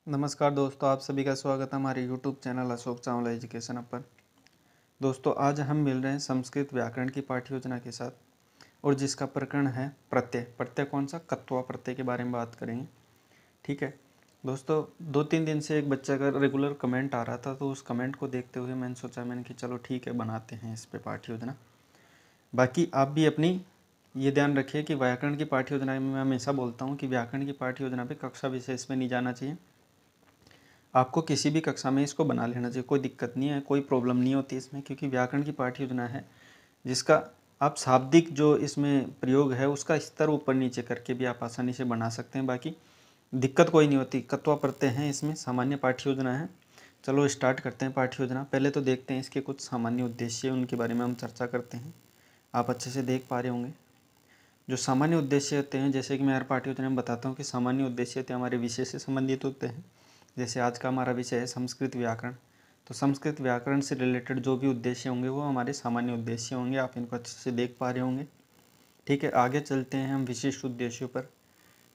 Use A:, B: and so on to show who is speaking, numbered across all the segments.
A: नमस्कार दोस्तों, आप सभी का स्वागत है हमारे YouTube channel Ashok Chawla education पर। दोस्तों, आज हम मिल रहे हैं संस्कृत व्याकरण की पाठ्य योजना के साथ और जिसका प्रकरण है प्रत्यय। प्रत्यय कौन सा? कत्वा प्रत्यय के बारे में बात करेंगे। ठीक है दोस्तों, 2-3 दिन से एक बच्चे का रेगुलर कमेंट आ रहा था, तो उस कमेंट को देखते हुए मैंने सोचा कि चलो ठीक है, बनाते हैं इस पर पाठ्य योजना। बाकी आप भी अपनी ये ध्यान रखिए कि व्याकरण की पाठ्य योजना में मैं हमेशा बोलता हूँ कि व्याकरण की पाठ्य योजना पर कक्षा विशेष में नहीं जाना चाहिए। आपको किसी भी कक्षा में इसको बना लेना चाहिए, कोई दिक्कत नहीं है, कोई प्रॉब्लम नहीं होती इसमें, क्योंकि व्याकरण की पाठ्य योजना है जिसका आप शाब्दिक जो इसमें प्रयोग है उसका स्तर ऊपर नीचे करके भी आप आसानी से बना सकते हैं। बाकी दिक्कत कोई नहीं होती। कत्वा प्रत्यय हैं इसमें, सामान्य पाठ्य योजना है। चलो स्टार्ट करते हैं पाठ्य योजना। पहले तो देखते हैं इसके कुछ सामान्य उद्देश्य, उनके बारे में हम चर्चा करते हैं। आप अच्छे से देख पा रहे होंगे जो सामान्य उद्देश्य होते हैं, जैसे कि मैं हर पाठ्य योजना में बताता हूँ कि सामान्य उद्देश्य होते हैं हमारे विषय से संबंधित होते हैं। जैसे आज का हमारा विषय है संस्कृत व्याकरण, तो संस्कृत व्याकरण से रिलेटेड जो भी उद्देश्य होंगे वो हमारे सामान्य उद्देश्य होंगे। आप इनको अच्छे से देख पा रहे होंगे। ठीक है, आगे चलते हैं हम विशिष्ट उद्देश्यों पर।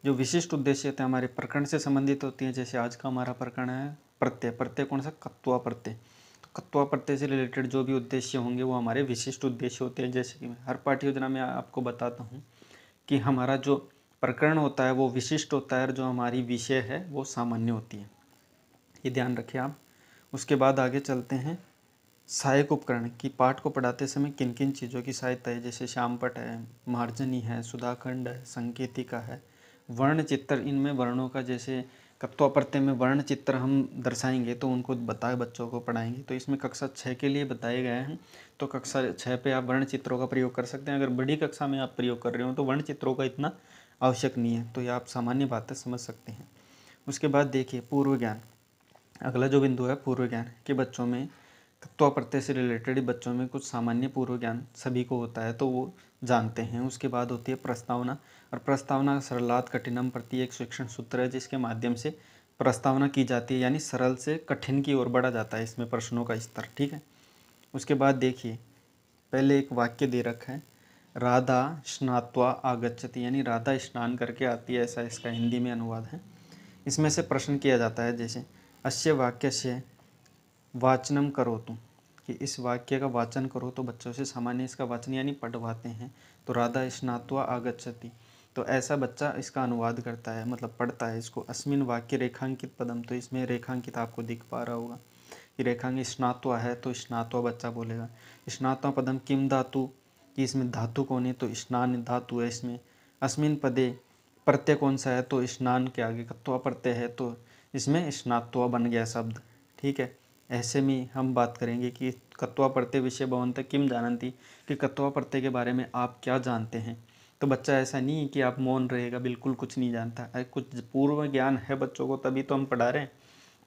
A: जो विशिष्ट उद्देश्य होते हैं हमारे प्रकरण से संबंधित होती हैं। जैसे आज का हमारा प्रकरण है प्रत्यय। प्रत्यय कौन सा? कत्वा प्रत्यय। तो कत्वा प्रत्यय से रिलेटेड जो भी उद्देश्य होंगे वो हमारे विशिष्ट उद्देश्य होते हैं। जैसे कि मैं हर पाठ्य योजना में आपको बताता हूँ कि हमारा जो प्रकरण होता है वो विशिष्ट होता है और जो हमारी विषय है वो सामान्य होती है। ये ध्यान रखें आप। उसके बाद आगे चलते हैं सहायक उपकरण की। पाठ को पढ़ाते समय किन किन चीज़ों की सहायता है? जैसे श्यामपट है, मार्जनी है, सुधाखंड है, संकेतिका है, वर्ण चित्र। इनमें वर्णों का, जैसे कत्वा प्रत्यय में वर्ण चित्र हम दर्शाएंगे तो उनको बच्चों को पढ़ाएंगे, तो इसमें कक्षा 6 के लिए बताए गए हैं। तो कक्षा 6 पे आप वर्ण चित्रों का प्रयोग कर सकते हैं। अगर बड़ी कक्षा में आप प्रयोग कर रहे हो तो वर्ण चित्रों का इतना आवश्यक नहीं है, तो ये आप सामान्य बातें समझ सकते हैं। उसके बाद देखिए पूर्व ज्ञान। अगला जो बिंदु है पूर्व ज्ञान कि बच्चों में तत्व प्रत्यय से रिलेटेड बच्चों में कुछ सामान्य पूर्व ज्ञान सभी को होता है, तो वो जानते हैं। उसके बाद होती है प्रस्तावना। और प्रस्तावना सरलात कठिनम प्रति एक शिक्षण सूत्र है जिसके माध्यम से प्रस्तावना की जाती है, यानी सरल से कठिन की ओर बढ़ा जाता है इसमें प्रश्नों का स्तर। ठीक है, उसके बाद देखिए पहले एक वाक्य दे रखा है, राधा स्नात्वा आगच्छति, यानी राधा स्नान करके आती है, ऐसा इसका हिंदी में अनुवाद है। इसमें से प्रश्न किया जाता है, जैसे अस्य वाक्य से वाचनम करो तुम, कि इस वाक्य का वाचन करो। तो बच्चों से सामान्य इसका वाचन यानी पढ़वाते हैं। तो राधा स्नात्वा आगच्छति, तो ऐसा बच्चा इसका अनुवाद करता है, मतलब पढ़ता है इसको। अस्मिन वाक्य रेखांकित पदम, तो इसमें रेखांकित आपको दिख पा रहा होगा कि रेखांकित स्नात्वा है, तो स्नात्वा बच्चा बोलेगा। स्नात्वा पदम किम धातु, कि इसमें धातु कौन है? तो स्नान धातु है इसमें। अस्मिन पदे प्रत्यय कौन सा है? तो स्नान के आगे कत्वा प्रत्यय है, तो इसमें स्नात्वा बन गया शब्द। ठीक है, ऐसे में हम बात करेंगे कि कत्वा प्रत्यय विषय भवन्तः किम जानन्ति, कि कत्वा प्रत्यय के बारे में आप क्या जानते हैं। तो बच्चा ऐसा नहीं कि आप मौन रहेगा, बिल्कुल कुछ नहीं जानता है। कुछ पूर्व ज्ञान है बच्चों को, तभी तो हम पढ़ा रहे हैं।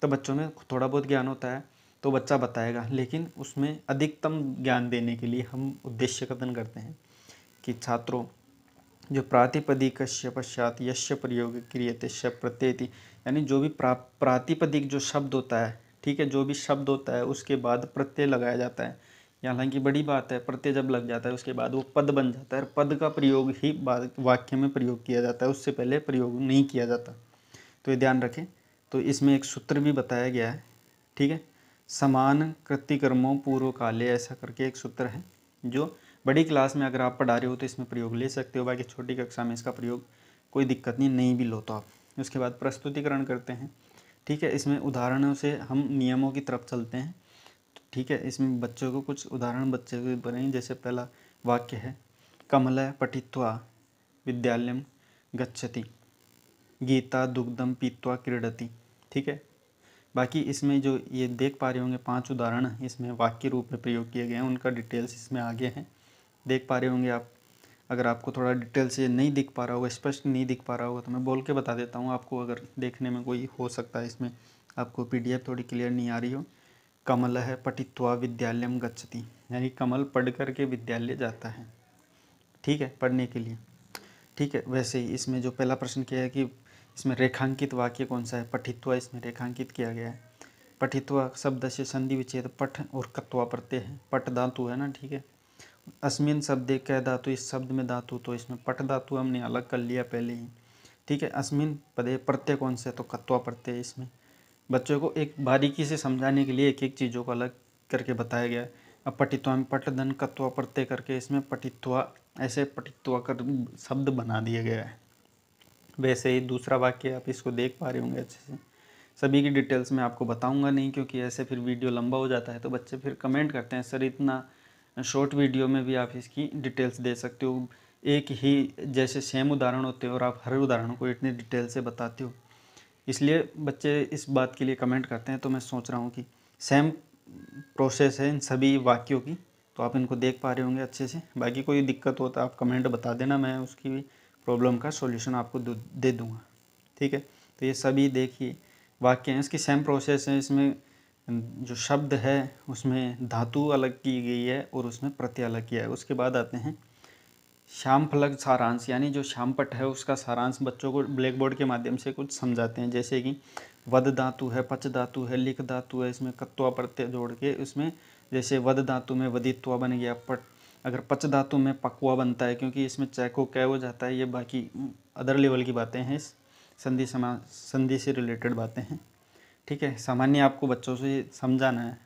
A: तो बच्चों में थोड़ा बहुत ज्ञान होता है तो बच्चा बताएगा, लेकिन उसमें अधिकतम ज्ञान देने के लिए हम उद्देश्य कथन करते हैं कि छात्रों जो प्रातिपदिकस्य पश्चात यस्य प्रयोग क्रियते शब्द प्रत्यय, यानी जो भी प्रातिपदिक जो शब्द होता है, ठीक है, जो भी शब्द होता है उसके बाद प्रत्यय लगाया जाता है। हालांकि बड़ी बात है, प्रत्यय जब लग जाता है उसके बाद वो पद बन जाता है। पद का प्रयोग ही वाक्य में प्रयोग किया जाता है, उससे पहले प्रयोग नहीं किया जाता, तो ये ध्यान रखें। तो इसमें एक सूत्र भी बताया गया है। ठीक है, समान कृतिकर्मों पूर्व काले, ऐसा करके एक सूत्र है जो बड़ी क्लास में अगर आप पढ़ा रहे हो तो इसमें प्रयोग ले सकते हो। बाकी छोटी कक्षा में इसका प्रयोग कोई दिक्कत नहीं भी लो तो आप। उसके बाद प्रस्तुतिकरण करते हैं। ठीक है, इसमें उदाहरणों से हम नियमों की तरफ चलते हैं। ठीक है, इसमें बच्चों को कुछ उदाहरण बच्चे को बने। जैसे पहला वाक्य है, कमल पठित्वा विद्यालयम गच्छति, गीता दुग्धम पीत्वा क्रीडति। ठीक है, बाकी इसमें जो ये देख पा रहे होंगे 5 उदाहरण इसमें वाक्य रूप में प्रयोग किए गए हैं, उनका डिटेल्स इसमें आगे हैं, देख पा रहे होंगे आप। अगर आपको थोड़ा डिटेल से नहीं दिख पा रहा होगा, स्पष्ट नहीं दिख पा रहा होगा, तो मैं बोल के बता देता हूँ आपको, अगर देखने में कोई हो सकता है इसमें आपको PDF थोड़ी क्लियर नहीं आ रही हो। कमल है पठित्वा विद्यालयम गच्छति, यानी कमल पढ़ कर के विद्यालय जाता है। ठीक है, पढ़ने के लिए। ठीक है, वैसे ही इसमें जो पहला प्रश्न किया है कि इसमें रेखांकित वाक्य कौन सा है? पठित्वा इसमें रेखांकित किया गया है। पठित्वा शब्द से संधि विच्छेद पठ और कत्वा प्रत्यय है, पठ धातु है ना। ठीक है, अस्मिन शब्दे कै धातु, इस शब्द में धातु, तो इसमें पठ धातु हमने अलग कर लिया पहले ही। ठीक है, अस्मिन पदे प्रत्यय कौन से? तो कत्वा प्रत्यय इसमें। बच्चों को एक बारीकी से समझाने के लिए एक एक चीज़ों को अलग करके बताया गया है। अब पठित्वा में पट धन कत्वा प्रत्यय करके इसमें पठित्वा ऐसे पठित्वा कर शब्द बना दिया गया है। वैसे ही दूसरा वाक्य आप इसको देख पा रहे होंगे अच्छे से। सभी की डिटेल्स मैं आपको बताऊंगा नहीं, क्योंकि ऐसे फिर वीडियो लंबा हो जाता है तो बच्चे फिर कमेंट करते हैं सर इतना शॉर्ट वीडियो में भी आप इसकी डिटेल्स दे सकते हो। एक ही जैसे सेम उदाहरण होते हैं और आप हर उदाहरण को इतनी डिटेल से बताते हो, इसलिए बच्चे इस बात के लिए कमेंट करते हैं। तो मैं सोच रहा हूँ कि सेम प्रोसेस है इन सभी वाक्यों की, तो आप इनको देख पा रहे होंगे अच्छे से। बाकी कोई दिक्कत हो तो आप कमेंट बता देना, मैं उसकी भी प्रॉब्लम का सॉल्यूशन आपको दे दूँगा। ठीक है, तो ये सभी देखिए वाक्य हैं, इसकी सेम प्रोसेस है। इसमें जो शब्द है उसमें धातु अलग की गई है और उसमें प्रत्यय अलग किया है। उसके बाद आते हैं श्याम फलक सारांश, यानी जो श्यामपट है उसका सारांश बच्चों को ब्लैक बोर्ड के माध्यम से कुछ समझाते हैं। जैसे कि वद धातु है, पच धातु है, लिख धातु है, इसमें कत्वा प्रत्यय जोड़ के उसमें जैसे वद धातु में वदित्वा बन गया पट, अगर पच धातु में पकवा बनता है क्योंकि इसमें चैको कै हो जाता है। ये बाकी अदर लेवल की बातें हैं, इस संधि से रिलेटेड बातें हैं। ठीक है, सामान्य आपको बच्चों से समझाना है।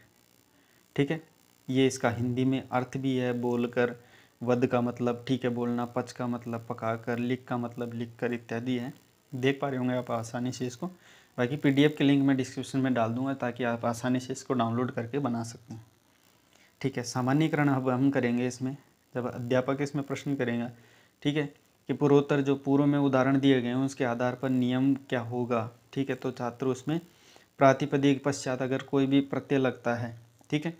A: ठीक है, ये इसका हिंदी में अर्थ भी है, बोलकर, वध का मतलब ठीक है बोलना, पच का मतलब पकाकर, लिख का मतलब लिखकर इत्यादि है। देख पा रहे होंगे आप आसानी से इसको। बाकी पीडीएफ के लिंक मैं डिस्क्रिप्शन में डाल दूंगा ताकि आप आसानी से इसको डाउनलोड करके बना सकते हैं। ठीक है, सामान्यीकरण अब हम करेंगे इसमें, जब अध्यापक इसमें प्रश्न करेगा। ठीक है, कि पूर्वोत्तर जो पूर्व में उदाहरण दिए गए हैं उसके आधार पर नियम क्या होगा। ठीक है, तो छात्र उसमें प्रातिपदिक पश्चात अगर कोई भी प्रत्यय लगता है, ठीक है,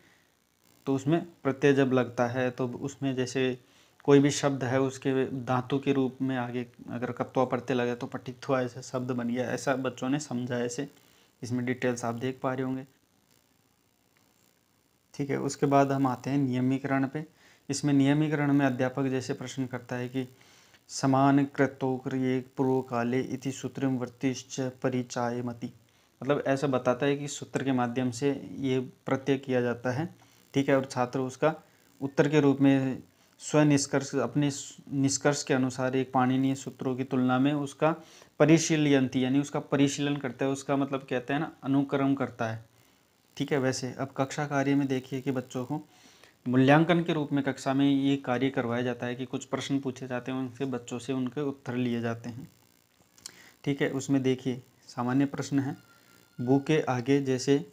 A: तो उसमें प्रत्यय जब लगता है तो उसमें जैसे कोई भी शब्द है उसके धातु के रूप में आगे अगर कत्वा प्रत्यय लगे तो पठित्वा ऐसा शब्द बन गया। ऐसा बच्चों ने समझा ऐसे, इसमें डिटेल्स आप देख पा रहे होंगे। ठीक है, उसके बाद हम आते हैं नियमीकरण पे। इसमें नियमीकरण में अध्यापक जैसे प्रश्न करता है कि समान कृतोक्रिय पूर्व काले इति सूत्रम वर्तिश्च परिचायमति, मतलब ऐसा बताता है कि सूत्र के माध्यम से ये प्रत्यय किया जाता है। ठीक है, और छात्र उसका उत्तर के रूप में स्वनिष्कर्ष अपने निष्कर्ष के अनुसार एक पाणिनीय सूत्रों की तुलना में उसका परिशीलयंती यानी उसका परिशीलन करता है। उसका मतलब कहते हैं ना अनुक्रम करता है। ठीक है, वैसे अब कक्षा कार्य में देखिए कि बच्चों को मूल्यांकन के रूप में कक्षा में ये कार्य करवाया जाता है कि कुछ प्रश्न पूछे जाते हैं, उनसे बच्चों से उनके उत्तर लिए जाते हैं। ठीक है, उसमें देखिए सामान्य प्रश्न है, बू के आगे जैसे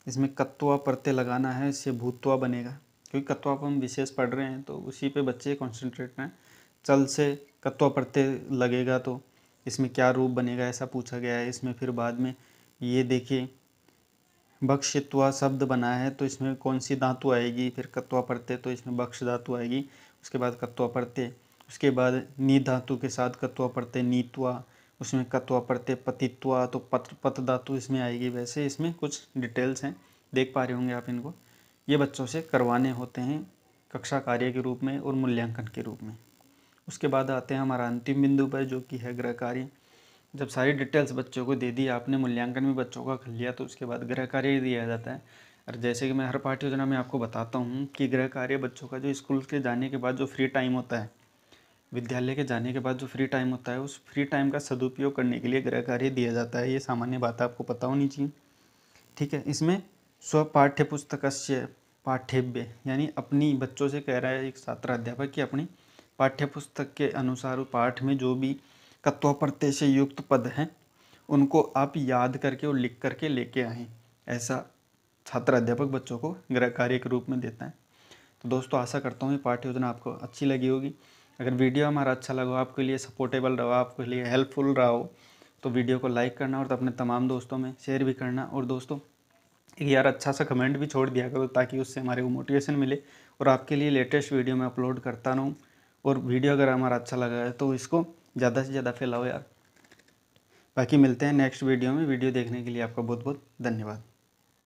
A: इसमें कत्वा प्रत्यय लगाना है, इससे भूतवा बनेगा, क्योंकि कत्वा पर हम विशेष पढ़ रहे हैं तो उसी पे बच्चे कॉन्सेंट्रेट करें। चल से कत्वा प्रत्यय लगेगा तो इसमें क्या रूप बनेगा, ऐसा पूछा गया है। इसमें फिर बाद में ये देखिए बक्षित्वा शब्द बना है तो इसमें कौन सी धातु आएगी, फिर कत्वा प्रत्यय तो इसमें बक्ष धातु आएगी, उसके बाद कत्वा प्रत्यय, उसके बाद नी धातु के साथ कत्वा प्रत्यय नीत्वा, उसमें कत्वा प्रत्यय पतित्वा तो पत धातु इसमें आएगी। वैसे इसमें कुछ डिटेल्स हैं, देख पा रहे होंगे आप इनको। ये बच्चों से करवाने होते हैं कक्षा कार्य के रूप में और मूल्यांकन के रूप में। उसके बाद आते हैं हमारा अंतिम बिंदु पर जो कि है गृह कार्य। जब सारी डिटेल्स बच्चों को दे दी आपने, मूल्यांकन भी बच्चों का कर लिया, तो उसके बाद गृह कार्य दिया जाता है। और जैसे कि मैं हर पाठ्य योजना में आपको बताता हूँ कि गृह कार्य बच्चों का जो स्कूल के जाने के बाद जो फ्री टाइम होता है, विद्यालय के जाने के बाद जो फ्री टाइम होता है, उस फ्री टाइम का सदुपयोग करने के लिए गृह कार्य दिया जाता है। ये सामान्य बात आपको पता होनी चाहिए। ठीक है, इसमें स्व पाठ्य पुस्तकस्य पाठ्यव्य यानी अपनी बच्चों से कह रहा है एक छात्र अध्यापक कि अपनी पाठ्य पुस्तक के अनुसार पाठ में जो भी कत्वा प्रत्यय से युक्त पद हैं उनको आप याद करके और लिख करके लेके आएँ। ऐसा छात्र अध्यापक बच्चों को गृह कार्य के रूप में देता है। तो दोस्तों आशा करता हूँ ये पाठ्य योजना आपको अच्छी लगी होगी। अगर वीडियो हमारा अच्छा लगा, आपके लिए सपोर्टेबल रहा, आपके लिए हेल्पफुल रहा हो, तो वीडियो को लाइक करना और अपने तमाम दोस्तों में शेयर भी करना। और दोस्तों एक यार अच्छा सा कमेंट भी छोड़ दिया करो ताकि उससे हमारे को मोटिवेशन मिले और आपके लिए लेटेस्ट वीडियो मैं अपलोड करता रहूँ। और वीडियो अगर हमारा अच्छा लगा है तो इसको ज़्यादा से ज़्यादा फैलाओ यार। बाकी मिलते हैं नेक्स्ट वीडियो में। वीडियो देखने के लिए आपका बहुत बहुत धन्यवाद।